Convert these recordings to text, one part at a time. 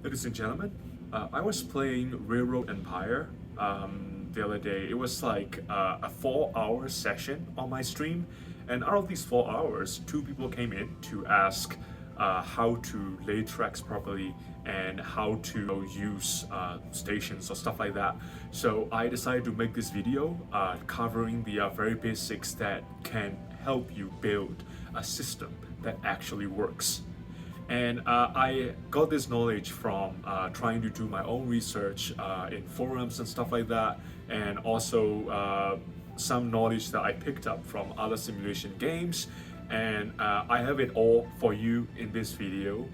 Ladies and gentlemen, I was playing Railroad Empire the other day. It was like a 4 hour session on my stream, and out of these 4 hours, two people came in to ask how to lay tracks properly and how to use stations or stuff like that. So I decided to make this video covering the very basics that can help you build a system that actually works. And I got this knowledge from trying to do my own research in forums and stuff like that, and also some knowledge that I picked up from other simulation games. And I have it all for you in this video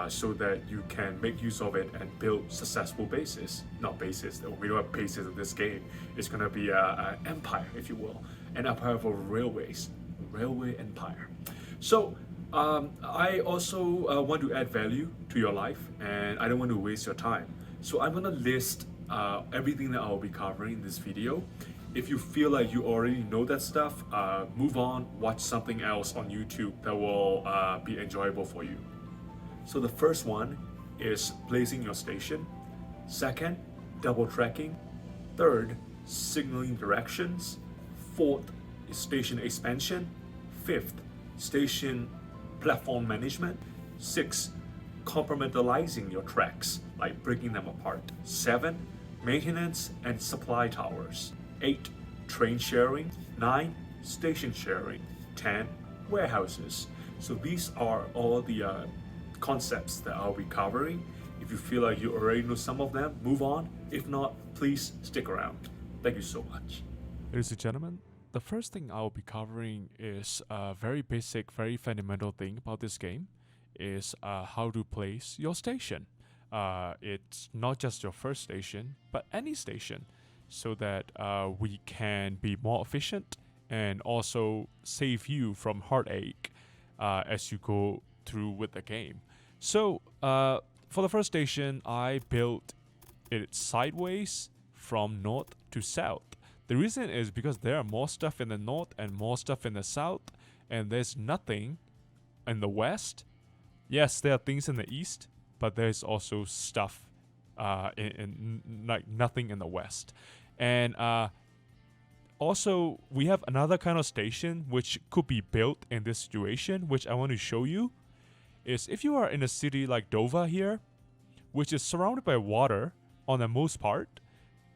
so that you can make use of it and build successful bases. Not bases, we don't have bases in this game. It's gonna be an empire, if you will, an empire for railways, railway empire. So I also want to add value to your life, and I don't want to waste your time. So I'm gonna list everything that I'll be covering in this video. If you feel like you already know that stuff, move on, watch something else on YouTube that will be enjoyable for you. So the first one is placing your station. Second, double tracking. Third, signaling directions. Fourth, station expansion. Fifth, station platform management. 6, compartmentalizing your tracks, like breaking them apart. 7, maintenance and supply towers. 8, train sharing. 9, station sharing. 10, warehouses. So these are all the concepts that I'll be covering. If you feel like you already know some of them, move on. If not, please stick around. Thank you so much. Ladies and gentlemen, the first thing I'll be covering is a very basic, very fundamental thing about this game is how to place your station. It's not just your first station, but any station, so that we can be more efficient and also save you from heartache as you go through with the game. So for the first station, I built it sideways from north to south. The reason is because there are more stuff in the north and more stuff in the south, and there's nothing in the west. Yes, there are things in the east, but there's also stuff in like nothing in the west. And also, we have another kind of station which could be built in this situation, which I want to show you. Is if you are in a city like Dover here, which is surrounded by water on the most part,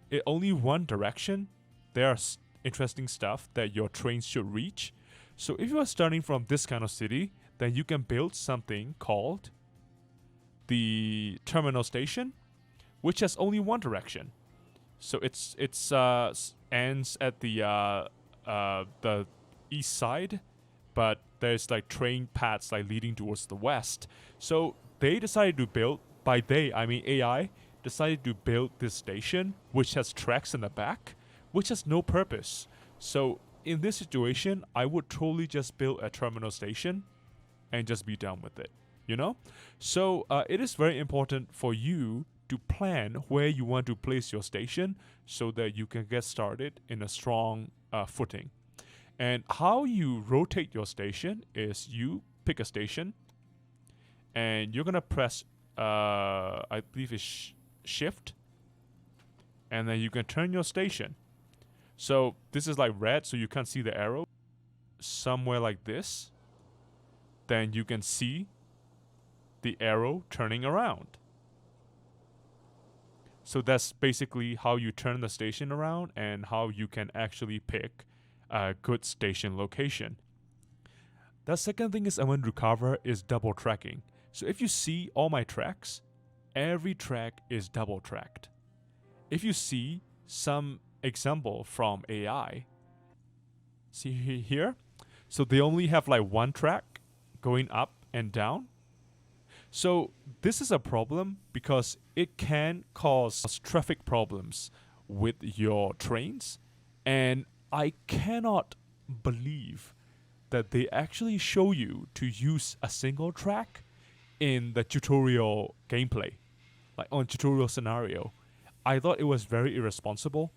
it only one direction. There are interesting stuff that your trains should reach. So if you are starting from this kind of city, then you can build something called the terminal station, which has only one direction. So it's ends at the east side, but there's like train paths like leading towards the west. So they decided to build, by they I mean AI, decided to build this station which has tracks in the back, which has no purpose. So in this situation, I would totally just build a terminal station and just be done with it, you know? So it is very important for you to plan where you want to place your station so that you can get started in a strong footing. And how you rotate your station is you pick a station and you're gonna press, I believe it's shift, and then you can turn your station. So this is like red, so you can't see the arrow. Somewhere like this, then you can see the arrow turning around. So that's basically how you turn the station around and how you can actually pick a good station location. The second thing is I want to cover is double tracking. So if you see all my tracks, every track is double tracked. If you see some example from AI, see here, so they only have like one track going up and down. So this is a problem because it can cause traffic problems with your trains, and I cannot believe that they actually show you to use a single track in the tutorial gameplay, like on tutorial scenario. I thought it was very irresponsible,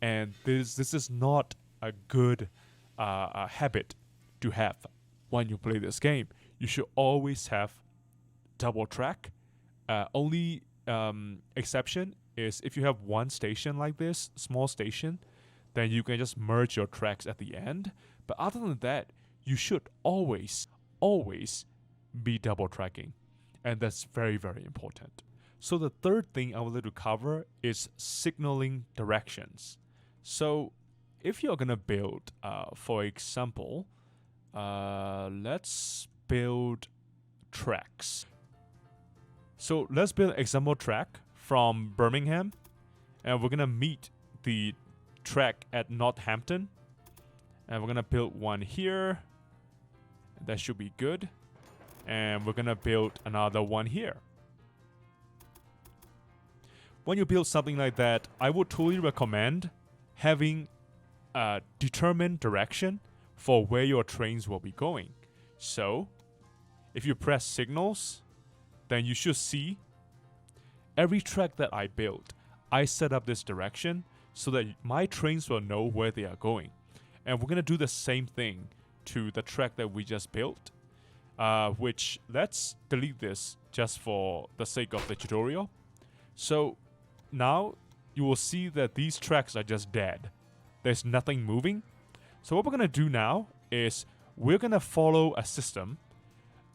and this is not a good habit to have when you play this game. You should always have double track Only exception is if you have one station like this, small station, then you can just merge your tracks at the end. But other than that, you should always be double tracking. And that's very, very important. So the third thing I would like to cover is signaling directions. So if you're gonna build, for example, let's build tracks. So let's build an example track from Birmingham, and we're gonna meet the track at Northampton, and we're gonna build one here. That should be good. And we're gonna build another one here. When you build something like that, I would totally recommend having a determined direction for where your trains will be going. So if you press signals, then you should see every track that I built, I set up this direction so that my trains will know where they are going. And we're gonna do the same thing to the track that we just built, which let's delete this just for the sake of the tutorial. So now you will see that these tracks are just dead. There's nothing moving. So what we're gonna do now is we're gonna follow a system.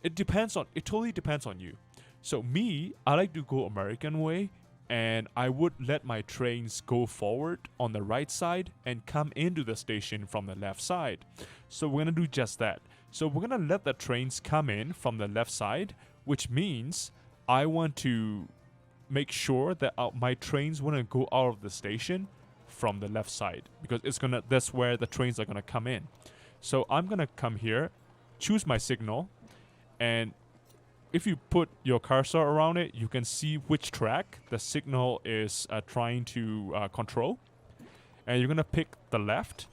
It totally depends on you. So me, I like to go American way, and I would let my trains go forward on the right side and come into the station from the left side. So we're gonna do just that. So we're gonna let the trains come in from the left side, which means I want to make sure that my trains wouldn't go out of the station from the left side, because that's where the trains are gonna come in. So I'm gonna come here, choose my signal, and if you put your cursor around it, you can see which track the signal is trying to control. And you're gonna pick the left,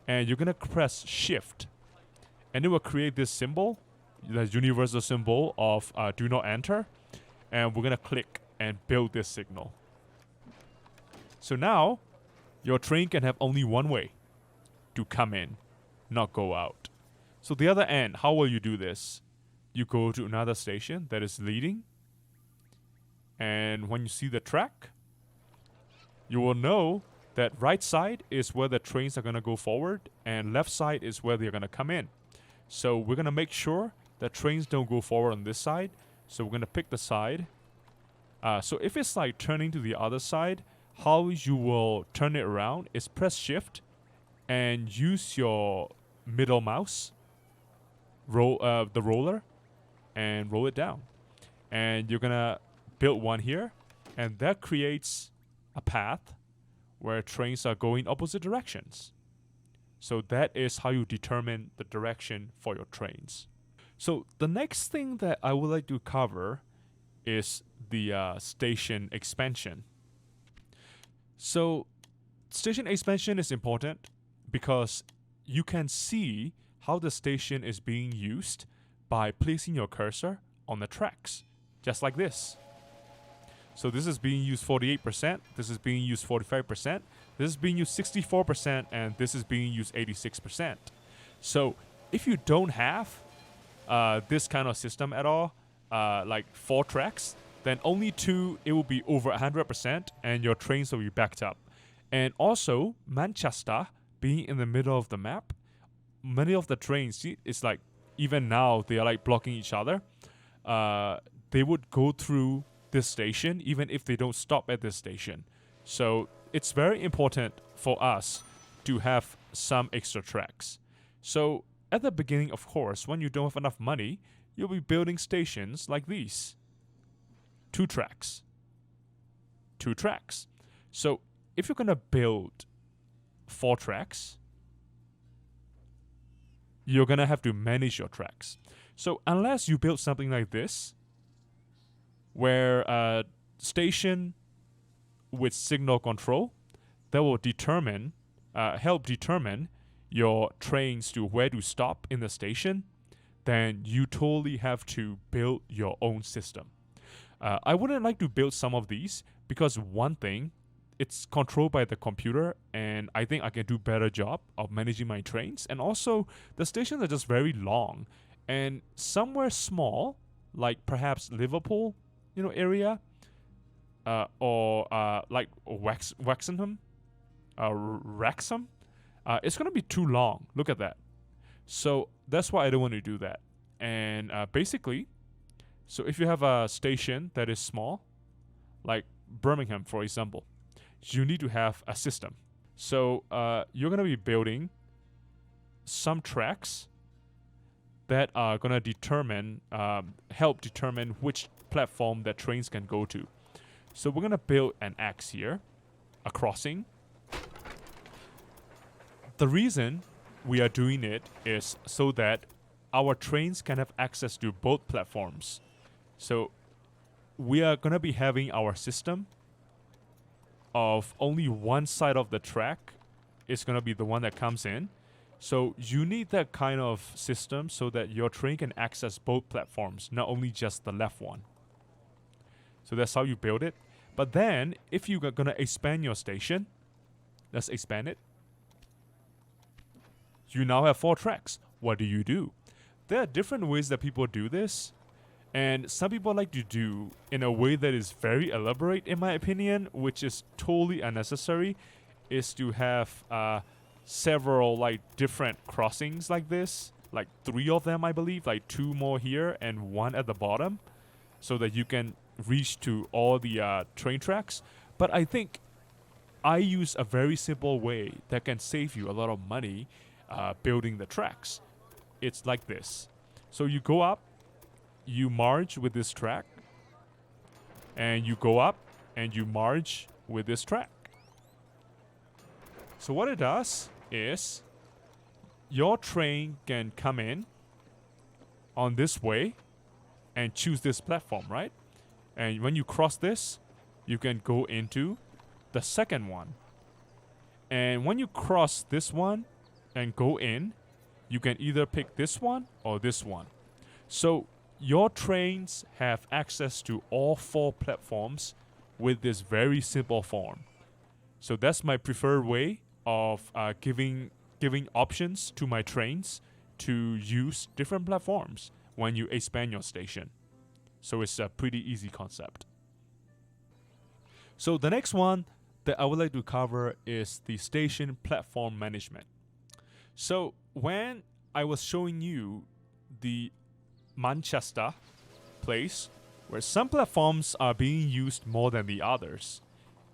and you're gonna press shift, and it will create this symbol, the universal symbol of do not enter, and we're gonna click and build this signal. So now your train can have only one way to come in, not go out. So the other end, how will you do this? You go to another station that is leading, and when you see the track, you will know that right side is where the trains are going to go forward, and left side is where they're going to come in. So we're going to make sure that trains don't go forward on this side. So we're going to pick the side. So if it's like turning to the other side, how you will turn it around is press shift and use your middle mouse, the roller, and roll it down. And you're gonna build one here, and that creates a path where trains are going opposite directions. So that is how you determine the direction for your trains. So the next thing that I would like to cover is the station expansion. So station expansion is important because you can see how the station is being used by placing your cursor on the tracks, just like this. So this is being used 48%, this is being used 45%, this is being used 64%, and this is being used 86%. So if you don't have this kind of system at all, like 4 tracks, then only 2, it will be over 100%, and your trains will be backed up. And also, Manchester being in the middle of the map, many of the trains, see, it's like, even now, they are like blocking each other. They would go through this station even if they don't stop at this station. So it's very important for us to have some extra tracks. So at the beginning, of course, when you don't have enough money, you'll be building stations like these. 2 tracks. 2 tracks. So if you're going to build 4 tracks, you're going to have to manage your tracks. So unless you build something like this, where a station with signal control, that will help determine your trains to where to stop in the station, then you totally have to build your own system. I wouldn't like to build some of these because one thing, it's controlled by the computer, and I think I can do better job of managing my trains. And also, the stations are just very long, and somewhere small, like perhaps Liverpool, area, or like Wrexham, Wrexham, it's gonna be too long. Look at that. So that's why I don't want to do that. And basically, so if you have a station that is small, like Birmingham, for example, you need to have a system. So you're gonna be building some tracks that are gonna help determine which platform that trains can go to. So we're gonna build an X here, a crossing. The reason we are doing it is so that our trains can have access to both platforms. So we are gonna be having our system of only one side of the track is gonna be the one that comes in. So you need that kind of system so that your train can access both platforms, not only just the left one. So that's how you build it. But then, if you're gonna expand your station, let's expand it. You now have 4 tracks. What do? There are different ways that people do this. And some people like to do in a way that is very elaborate, in my opinion, which is totally unnecessary, is to have several like different crossings like this, like 3 of them, I believe, like 2 more here and 1 at the bottom, so that you can reach to all the train tracks. But I think I use a very simple way that can save you a lot of money building the tracks. It's like this. So you go up, you merge with this track, and you go up and you merge with this track. So what it does is your train can come in on this way and choose this platform, right? And when you cross this, you can go into the second one. And when you cross this one and go in, you can either pick this one or this one. So your trains have access to all 4 platforms with this very simple form. So that's my preferred way of giving options to my trains to use different platforms when you expand your station. So it's a pretty easy concept. So the next one that I would like to cover is the station platform management. So when I was showing you the Manchester place, where some platforms are being used more than the others,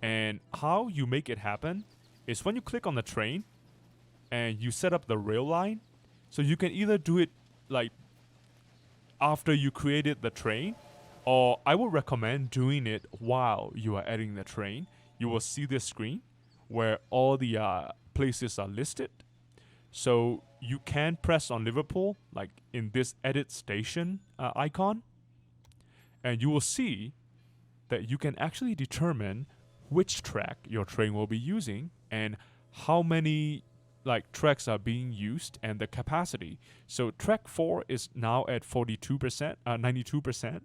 and how you make it happen is when you click on the train and you set up the rail line. So you can either do it like after you created the train, or I would recommend doing it while you are adding the train. You will see this screen where all the places are listed. So you can press on Liverpool, like in this edit station icon, and you will see that you can actually determine which track your train will be using and how many like tracks are being used and the capacity. So track 4 is now at 42%, 92%.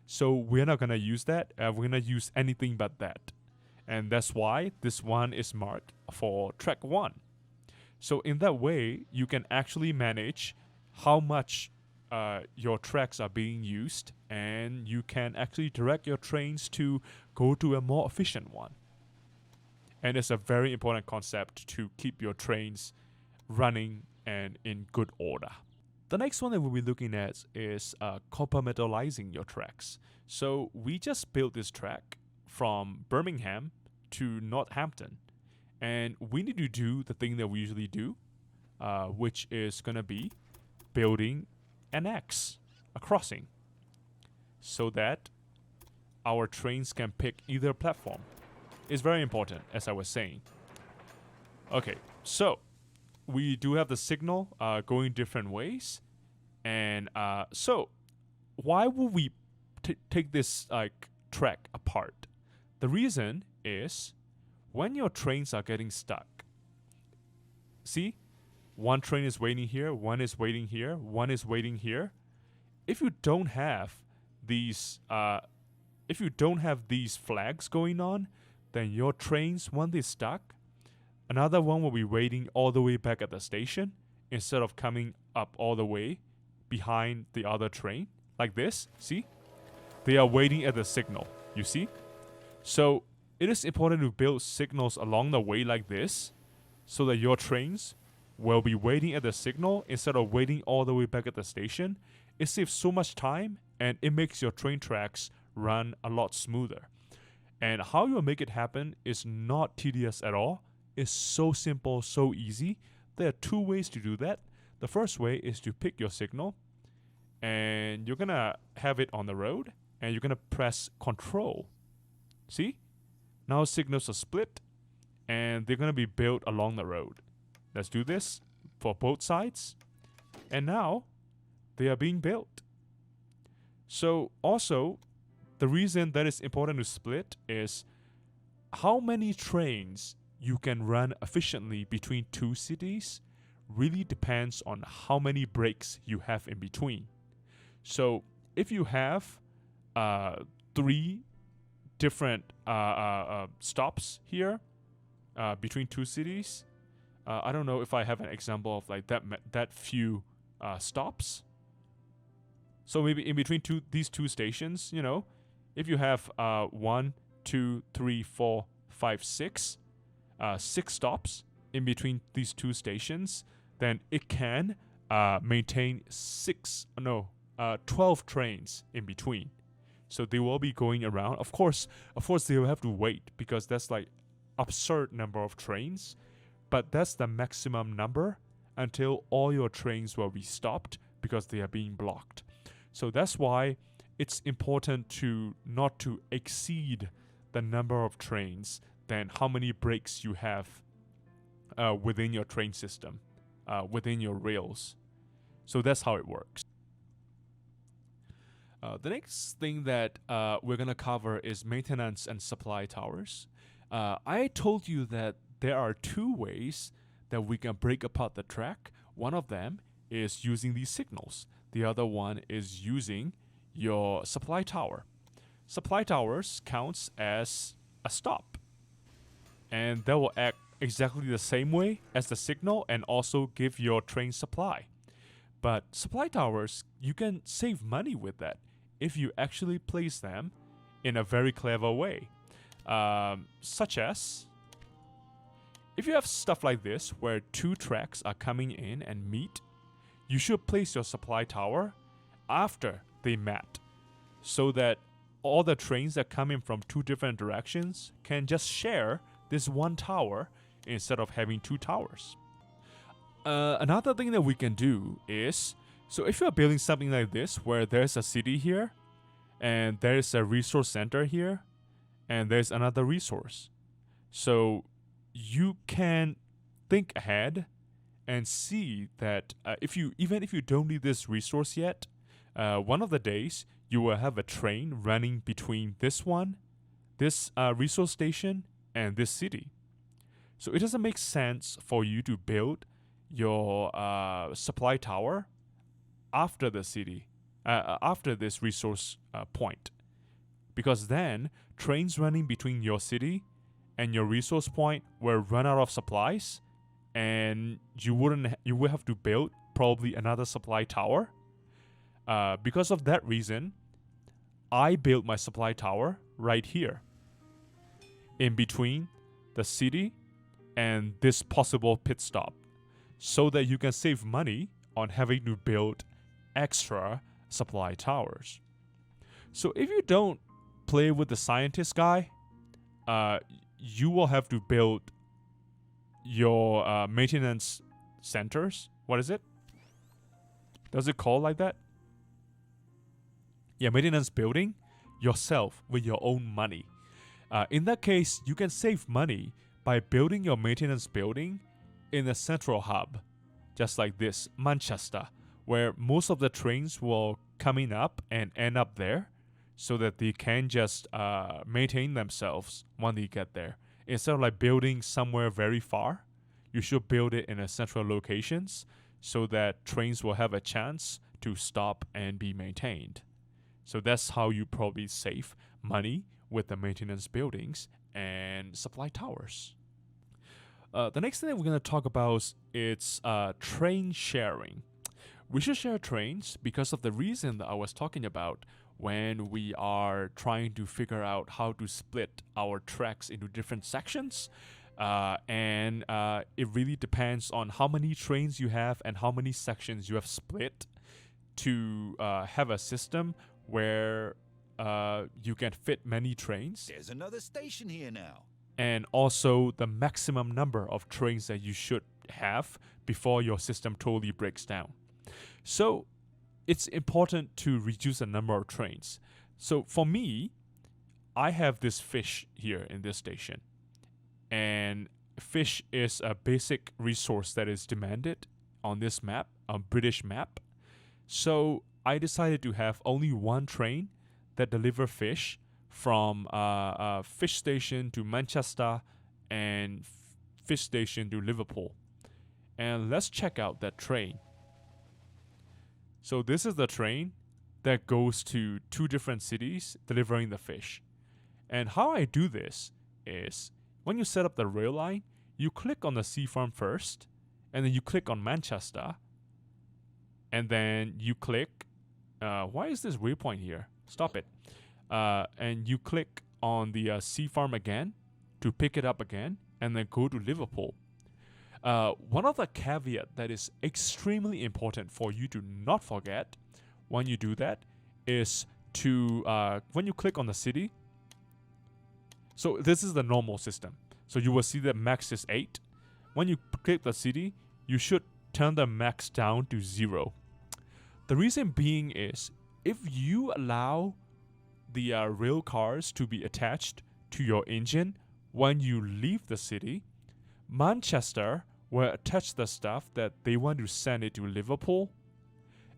So we're not gonna use that. We're gonna use anything but that. And that's why this one is marked for track 1. So in that way, you can actually manage how much your tracks are being used, and you can actually direct your trains to go to a more efficient one. And it's a very important concept to keep your trains running and in good order. The next one that we'll be looking at is compartmentalizing your tracks. So we just built this track from Birmingham to Northampton. And we need to do the thing that we usually do, which is going to be building an X, a crossing, so that our trains can pick either platform. It's very important, as I was saying. Okay, so we do have the signal going different ways. And so why would we take this like track apart? The reason is when your trains are getting stuck. See, one train is waiting here, one is waiting here, one is waiting here. If you don't have these flags going on, then your trains, when they're stuck, another one will be waiting all the way back at the station instead of coming up all the way behind the other train, like this. See? they are waiting at the signal, you see? So it is important to build signals along the way like this so that your trains will be waiting at the signal instead of waiting all the way back at the station. It saves so much time and it makes your train tracks run a lot smoother. And how you'll make it happen is not tedious at all. It's so simple, so easy. There are two ways to do that. The first way is to pick your signal and you're gonna have it on the road and you're gonna press Control. See? Now signals are split and they're gonna be built along the road. Let's do this for both sides. And now they are being built. So also, the reason that it's important to split is how many trains you can run efficiently between two cities really depends on how many breaks you have in between. So if you have 3 different stops here between two cities, I don't know if I have an example of like that few stops. So maybe in between these two stations, you know, if you have 1, 2, 3, 4, 5, 6, 6 stops in between these two stations, then it can maintain 12 trains in between. So they will be going around. Of course, they will have to wait because that's like absurd number of trains, but that's the maximum number until all your trains will be stopped because they are being blocked. So that's why it's important to not to exceed the number of trains than how many breaks you have within your train system, within your rails. So that's how it works. The next thing that we're going to cover is maintenance and supply towers. I told you that there are 2 ways that we can break apart the track. One of them is using these signals. The other one is using your supply tower. Supply towers counts as a stop, and they will act exactly the same way as the signal and also give your train supply. But supply towers, you can save money with that if you actually place them in a very clever way. Such as, if you have stuff like this where 2 tracks are coming in and meet, you should place your supply tower after they met, so that all the trains that come in from 2 different directions can just share this one tower instead of having 2 towers. Another thing that we can do is, so if you're building something like this where there's a city here and there's a resource center here and there's another resource, so you can think ahead and see that even if you don't need this resource yet, one of the days you will have a train running between this resource station and this city. So it doesn't make sense for you to build your supply tower after the city, after this resource point, because then trains running between your city and your resource point will run out of supplies, and you will have to build probably another supply tower. Because of that reason, I built my supply tower right here, in between the city and this possible pit stop, so that you can save money on having to build extra supply towers. So if you don't play with the scientist guy, you will have to build your maintenance centers. What is it? Does it call like that? Yeah, maintenance building yourself with your own money. In that case, you can save money by building your maintenance building in a central hub, just like this, Manchester, where most of the trains will coming up and end up there, so that they can just maintain themselves when they get there. Instead of like building somewhere very far, you should build it in a central locations so that trains will have a chance to stop and be maintained. So that's how you probably save money with the maintenance buildings and supply towers. The next thing that we're going to talk about is train sharing. We should share trains because of the reason that I was talking about. when we are trying to figure out how to split our tracks into different sections. And it really depends on how many trains you have and how many sections you have split to have a system where you can fit many trains. There's another station here now. And also the maximum number of trains that you should have before your system totally breaks down. So it's important to reduce the number of trains. So for me, I have this fish here in this station. And fish is a basic resource that is demanded on this map, a British map. So I decided to have only one train that deliver fish from fish station to Manchester and fish station to Liverpool. And let's check out that train. So this is the train that goes to 2 different cities delivering the fish. And how I do this is when you set up the rail line, you click on the sea farm first, and then you click on Manchester, and then you click, why is this waypoint here? Stop it. And you click on the sea farm again to pick it up again, and then go to Liverpool. One of the caveat that is extremely important for you to not forget when you do that is to, when you click on the city, so this is the normal system. So you will see that max is 8. When you click the city, you should turn the max down to 0. The reason being is if you allow the rail cars to be attached to your engine when you leave the city, Manchester will attach the stuff that they want to send it to Liverpool,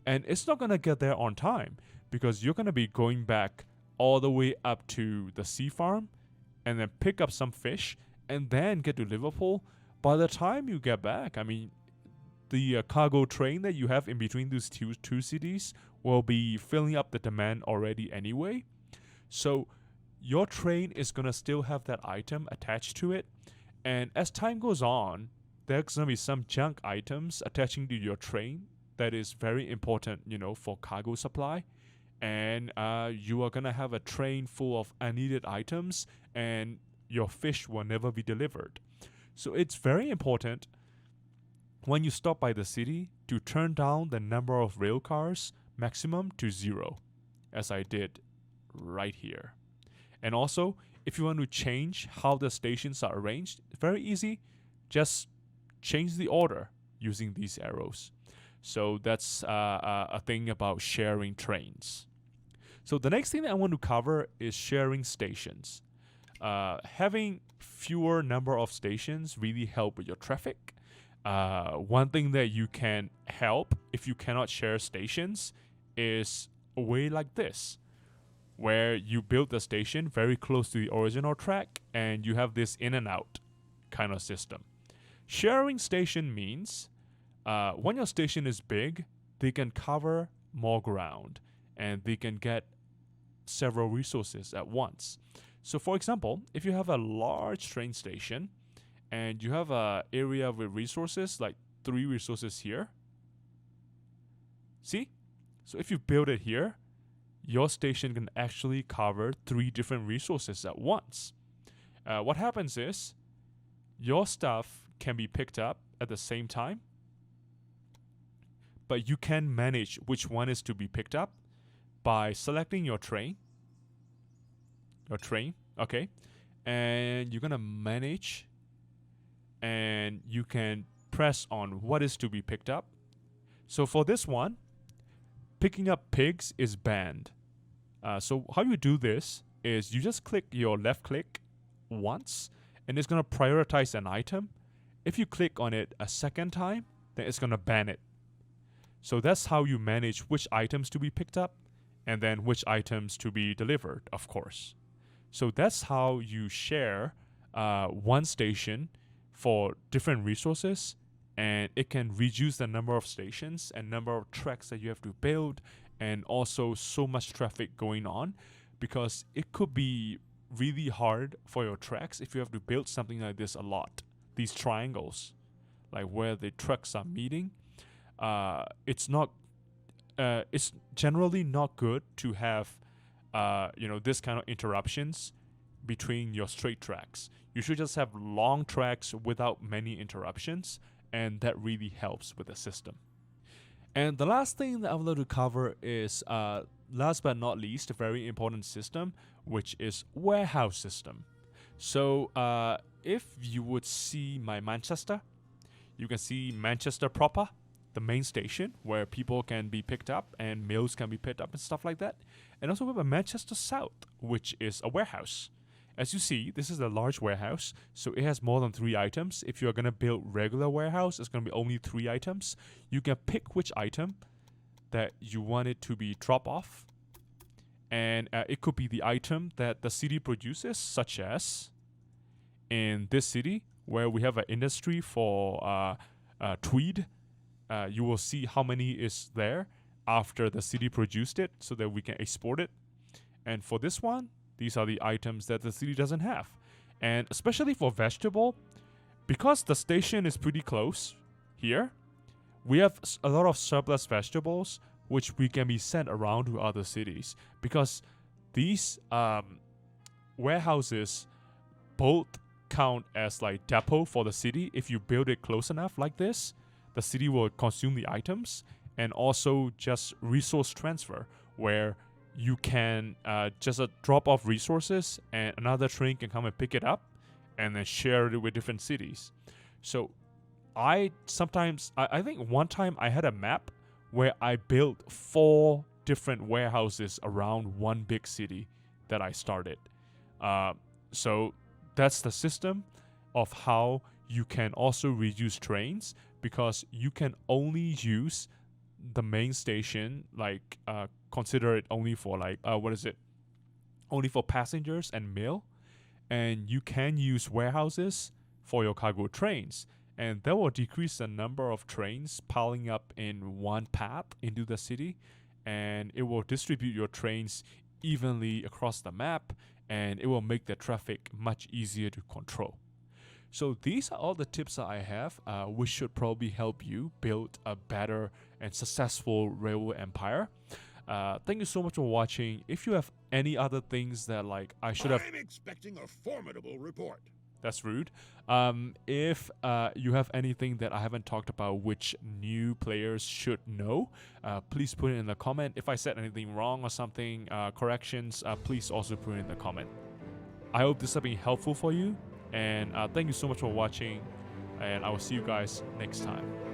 and it's not going to get there on time because you're going to be going back all the way up to the sea farm and then pick up some fish and then get to Liverpool. By the time you get back, I mean, the cargo train that you have in between these two cities will be filling up the demand already anyway. So your train is going to still have that item attached to it. And as time goes on, there's going to be some junk items attaching to your train that is very important, for cargo supply. And you are going to have a train full of unneeded items and your fish will never be delivered. So it's very important when you stop by the city to turn down the number of rail cars maximum to 0, as I did right here. And also, if you want to change how the stations are arranged, it's very easy. Just change the order using these arrows. So that's a thing about sharing trains. So the next thing that I want to cover is sharing stations. Having fewer number of stations really help with your traffic. One thing that you can help if you cannot share stations is a way like this, where you build the station very close to the original track and you have this in and out kind of system. Sharing station means when your station is big, they can cover more ground and they can get several resources at once. So for example, if you have a large train station and you have an area with resources, like 3 resources here, see? So if you build it here, your station can actually cover 3 different resources at once. What happens is your stuff can be picked up at the same time, but you can manage which one is to be picked up by selecting your train, okay, and you're gonna manage, and you can press on what is to be picked up. So for this one, picking up pigs is banned. So how you do this is you just click your left click once, and it's gonna prioritize an item. If you click on it a second time, then it's gonna ban it. So that's how you manage which items to be picked up and then which items to be delivered, of course. So that's how you share one station for different resources, and it can reduce the number of stations and number of tracks that you have to build, and also so much traffic going on, because it could be really hard for your tracks if you have to build something like this a lot. These triangles, like where the trucks are meeting, it's generally not good to have this kind of interruptions between your straight tracks. You should just have long tracks without many interruptions, and that really helps with the system. And the last thing that I would like to cover is, last but not least, a very important system, which is warehouse system. So if you would see my Manchester, you can see Manchester proper, the main station where people can be picked up and mails can be picked up and stuff like that. And also we have a Manchester South, which is a warehouse. As you see, this is a large warehouse, so it has more than 3 items. If you're going to build regular warehouse, it's going to be only 3 items. You can pick which item that you want it to be drop off. And it could be the item that the city produces, such as in this city, where we have an industry for tweed. You will see how many is there after the city produced it so that we can export it. And for this one, these are the items that the city doesn't have. And especially for vegetable, because the station is pretty close here, we have a lot of surplus vegetables which we can be sent around to other cities. Because these warehouses both count as like depot for the city. If you build it close enough like this, the city will consume the items, and also just resource transfer, where you can just drop off resources and another train can come and pick it up and then share it with different cities. So I think one time I had a map where I built 4 different warehouses around one big city that I started. So that's the system of how you can also reuse trains, because you can only use the main station, like consider it only for like only for passengers and mail, and you can use warehouses for your cargo trains, and that will decrease the number of trains piling up in one path into the city, and it will distribute your trains evenly across the map, and it will make the traffic much easier to control. So these are all the tips that I have, which should probably help you build a better and successful railway empire. Thank you so much for watching. If you have any other things that like I should have... I'm expecting a formidable report. That's rude. If you have anything that I haven't talked about which new players should know, please put it in the comment. If I said anything wrong or something, corrections, please also put it in the comment. I hope this has been helpful for you. And thank you so much for watching, and I will see you guys next time.